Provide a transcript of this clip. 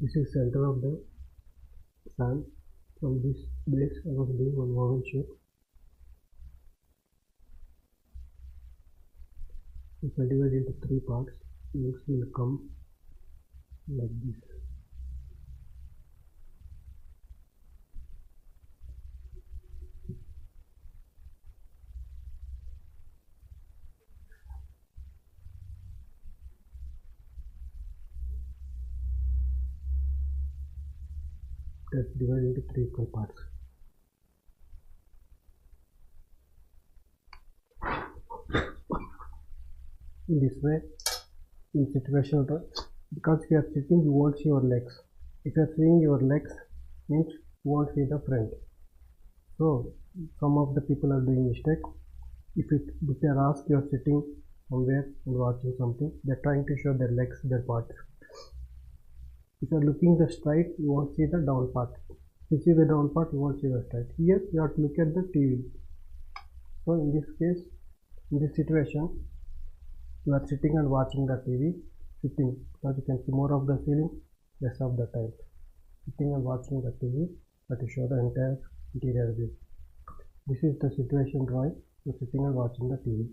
This is center of the sun. From this base I was doing one oval shape. If I divide into 3 parts, things will come like this. That's divided into 3 equal parts. In this way, in situation, because if you are sitting, you won't see your legs. If you are seeing your legs, means you won't see the front. So some of the people are doing mistake. If they are asked, you are sitting somewhere and watching something, they are trying to show their legs, their parts. If you are looking the straight, you won't see the down part. If you see the down part, you won't see the straight. Here you have to look at the TV. So in this case, in this situation, you are sitting and watching the TV, sitting, because you can see more of the ceiling, less of the tiles. Sitting and watching the TV, but to show the entire interior view. This is the situation drawing. You are sitting and watching the TV.